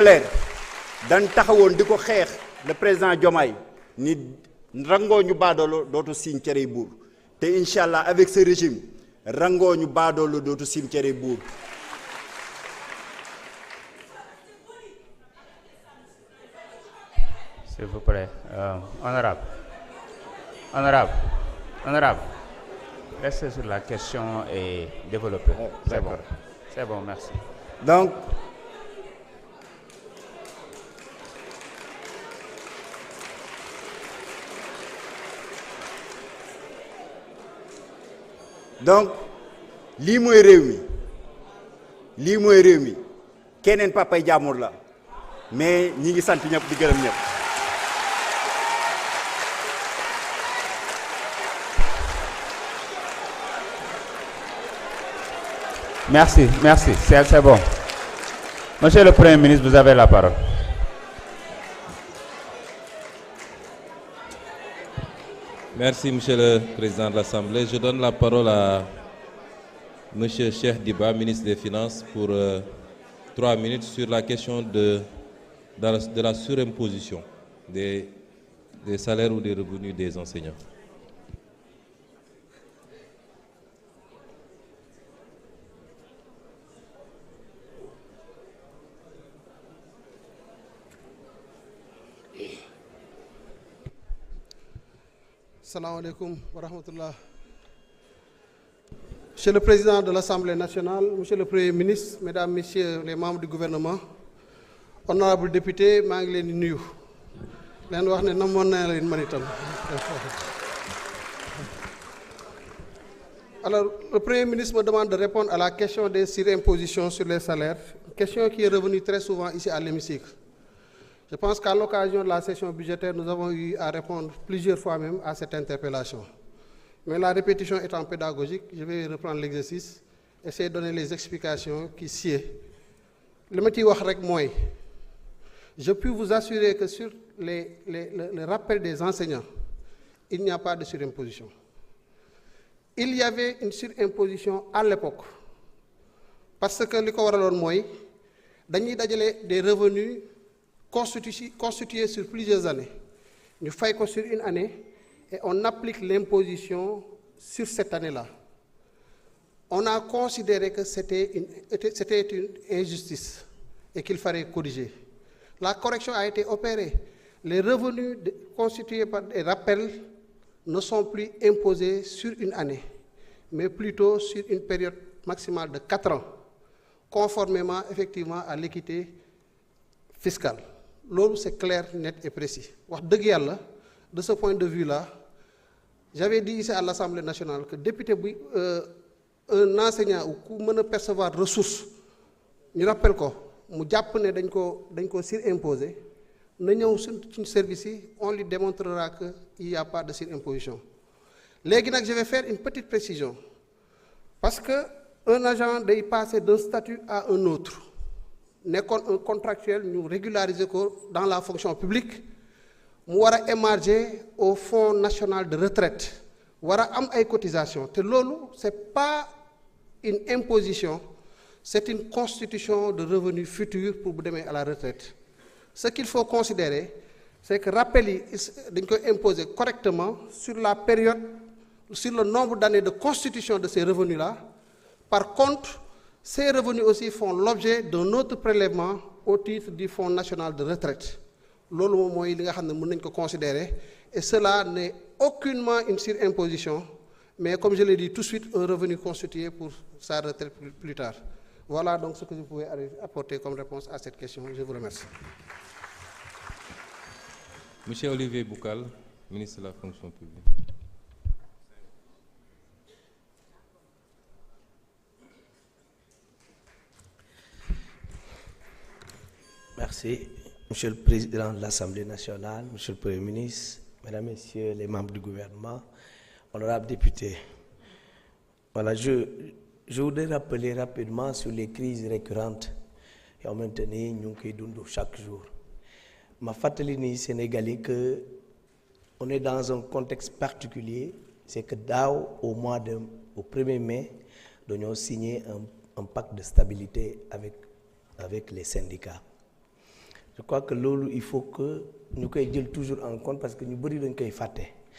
leer dañ taxawoon di ko xeex le président Diomaye ni rangoo ñu baadoolo dootu siim cere buur te incha allah avec ce régime rangoo ñu baadoolo dootu siim cere buur. S'il vous plaît, honorable, restez sur la question et développez. C'est bon, merci. Donc lii mooy réew mi keneen papay jàmbur la mais ñi ngi sant ñëpp di gërëm ñëpp. Merci, c'est bon. Monsieur le Premier ministre, vous avez la parole. Merci, Monsieur le Président de l'Assemblée. Je donne la parole à Monsieur Cheikh Diba, ministre des Finances, pour 3 minutes sur la question de la surimposition des salaires ou des revenus des enseignants. Assalamu alaikum wa rahmatullah. Monsieur le Président de l'Assemblée nationale, Monsieur le Premier ministre, Mesdames, Messieurs les membres du gouvernement, honorables députés, maa ngi leen di nuyu leen wax ne namoon naa leen man itam. Alors, le Premier ministre me demande de répondre à la question des surimpositions sur les salaires, question qui est revenue très souvent ici à l'hémicycle. Je pense qu'à l'occasion de la session budgétaire, nous avons eu à répondre plusieurs fois même à cette interpellation. Mais la répétition étant pédagogique, je vais reprendre l'exercice, essayer de donner les explications qui sied. Li ma ciy wax rek mooy, je puis vous assurer que sur le rappel des enseignants, il n'y a pas de surimposition. Il y avait une surimposition à l'époque, parce que li ko waraloon mooy dañuy dajale des revenus constitué sur plusieurs années. Nous faisons sur une année et on applique l'imposition sur cette année-là. On a considéré que c'était une injustice et qu'il fallait corriger. La correction a été opérée. Les revenus constitués par des rappels ne sont plus imposés sur une année, mais plutôt sur une période maximale de 4 ans, conformément effectivement à l'équité fiscale. Loolu c'est clair, net et précis. Wax dëgg yàlla, de ce point de vue-là, j'avais dit ici à l'Assemblée nationale que député bi un enseignant ou ku mën a percevoir ressource ñu rappel ko mu jàpp ne dañ ko surimposer na ñëw suñu service yi on lui démontrera que il n'y a pas de surimposition. Léegi nag je vais faire une petite précision parce que un agent day passer d'un statut à un autre. Nekkoon un contractuel ñu régulariser ko dans la fonction publique mu war a émarger au Fonds national de retraite war a am ay cotisations te loolu c'est pas une imposition, c'est une constitution de revenus futurs pour bu demee à la retraite. Ce qu'il faut considérer, c'est que rappel yi dañ koy imposer correctement sur la période, sur le nombre d'années de constitution de ces revenus-là. Par contre, ces revenus aussi font l'objet d'un autre prélèvement au titre du Fonds national de retraite. Loolu moom mooy li nga xam ne mën nañ ko considérer et cela n'est aucunement une surimposition, mais comme je l'ai dit tout de suite, un revenu constitué pour sa retraite plus tard. Voilà donc ce que je pouvais apporter comme réponse à cette question. Je vous remercie. Monsieur Olivier Boucal, ministre de la fonction publique. Merci, Monsieur le Président de l'Assemblée nationale, Monsieur le Premier ministre, Mesdames, Messieurs les membres du gouvernement, honorables députés. Voilà, je voudrais rappeler rapidement sur les crises récurrentes et en maintenant nous qui dundou chaque jour. Ma fàttali ni Sénégalais que on est dans un contexte particulier, c'est que daaw au 1er mai, nous avons signé un pacte de stabilité avec les syndicats. Je crois que loolu il faut que ñu koy jël toujours en compte parce que ñu bëri dañ koy fàtte